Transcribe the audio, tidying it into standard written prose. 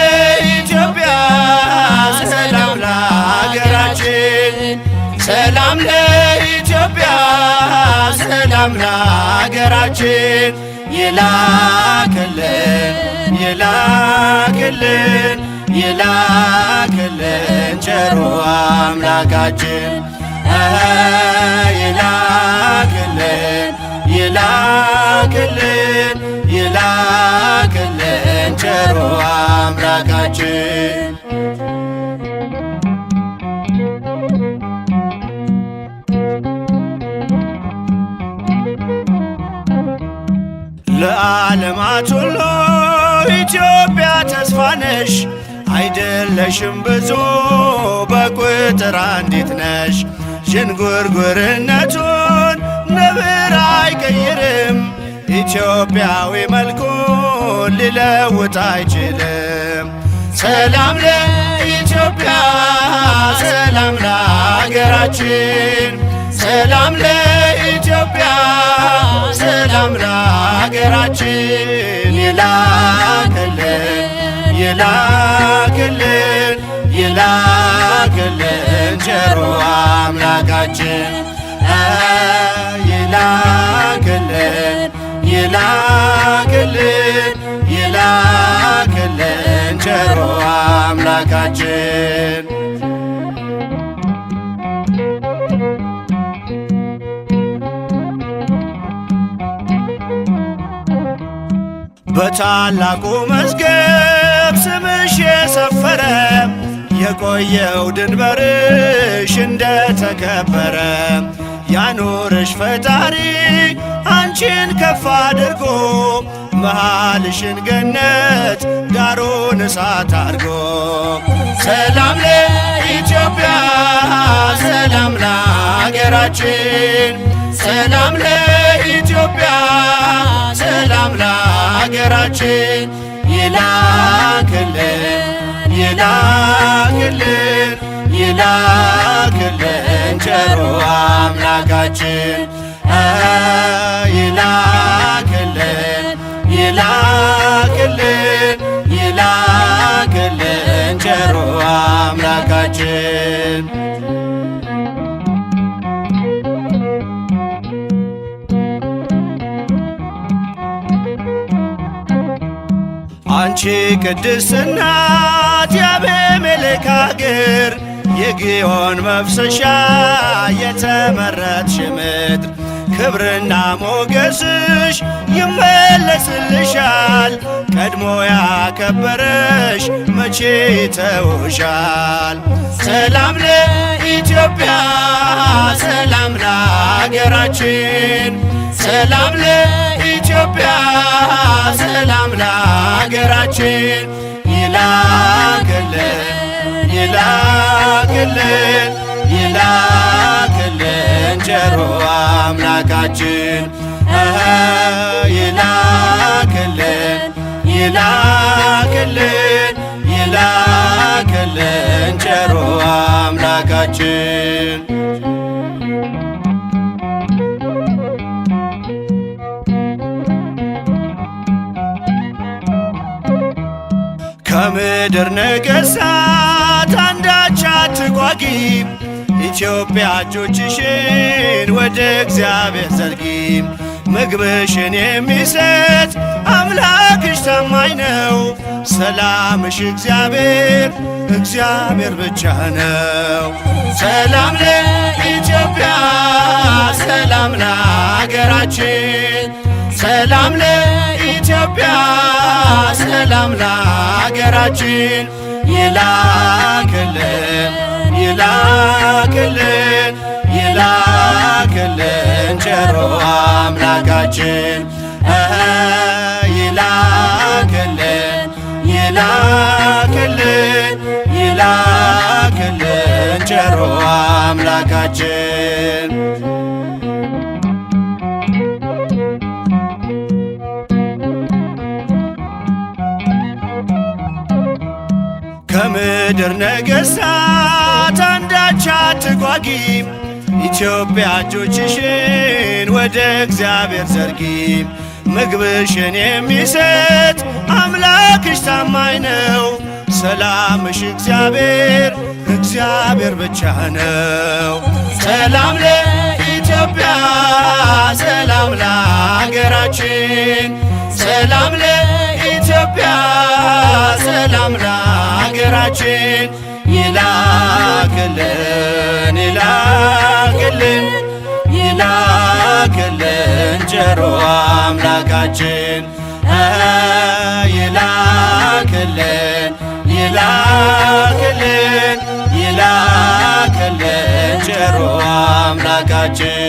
ለኢትዮጵያ ሰላም ለሀገራችን ሰላም ለኢትዮጵያ ሰላም ለሀገራችን ይላክልን ይላክልን ይላክልን ቸሩ አምላካችን ይላክልን ይላክልን ይላክልን ቸሩ አምላካችን ለዓለማት ሁሉ ኢትዮጵያ ተስፋ ነሽ አይደለሽም ብዙ በቁጥር አንዲት ነሽ ዥንጉርጉርነቱን ነብር አይቀይርም ኢትዮጵያዊ መልኩን ሊለውጥ አይችልም ሰላም ለኢትዮጵያ ሰላም ለሀገራችን ሰላም ለኢትዮጵያ ሰላም ለሀገራችን ይላክልን ይላክልን ይላክልን ቸሩ አምላካችን ይላክልን ይላክልን ይላክልን ቸሩ አምላካችን በታላቁ መዝገብ ስምሽ የሰፈረ የቆየው ድንበርሽ እንደተከበረ ያኖርሽ ፈጣሪ አንቺን ከፍ አድርጎ መሃልሽን ገነት ዳሩን እሳት አድርጎ ሰላም ለኢትዮጵያ ሰላም ለሀገራችን ሰላም ለኢትዮጵያ ሰላም ለሀገራችን ይላክልን ይላክልን ይላክልን ቸሩ አምላካችን ይላክልን ይላክልን ይላክልን ቸሩ አምላካችን አንቺ ቅድስት እናት የአቤሜሌክ አገር የግዮን መፍሰሻ የተመረጥሽ ምድር ክብርና ሞገስሽ ይመለስልሻል ቀድሞ ያከበረሽ መቼ ይተውሻል ሰላም ለኢትዮጵያ ሰላም ለሀገራችን ሰላም ለኢትዮጵያ ሰላም ለሀገራችን ይላክልን ይላክልን ይላክልን ቸሩ አምላካችን ይላክልን ይላክልን ይላክልን ቸሩ አምላካችን ከምድር ነገሥታት አንዳች አትጓጊ ኢትዮጵያ እጆችሽን ወደ እግዚአብሔር ዘርጊ ምግብሽን የሚሰጥ አምላክሽ ታማኝ ነው ሰላምሽ እግዚአብሔር እግዚአብሔር ብቻ ነው ሰላም ለኢትዮጵያ ሰላም ለሀገራችን ሰላም ለኢትዮጵያ ሰላም ለሀገራችን ይላክልን ይላክልን ይላክልን ቸሩ አምላካችን ይላክልን ይላክልን ይላክልን ቸሩ አምላካችን ከምድር ነገሥታት አንዳች አትጓጊ ኢትዮጵያ እጆችሽን ወደ እግዚአብሔር ዘርጊ ምግብሽን የሚሰጥ አምላክሽ ታማኝ ነው ሰላምሽ እግዚአብሔር እግዚአብሔር ብቻ ነው። ሰላም ለኢትዮጵያ ሰላም ለሀገራችን ሰላም ለኢትዮጵያ ሰላም ለሀገራችን ይላክልን ይላክልን ይላክልን ቸሮ አምላካችን ይላክልን ይላክልን ይላክልን ቸሮ አምላካችን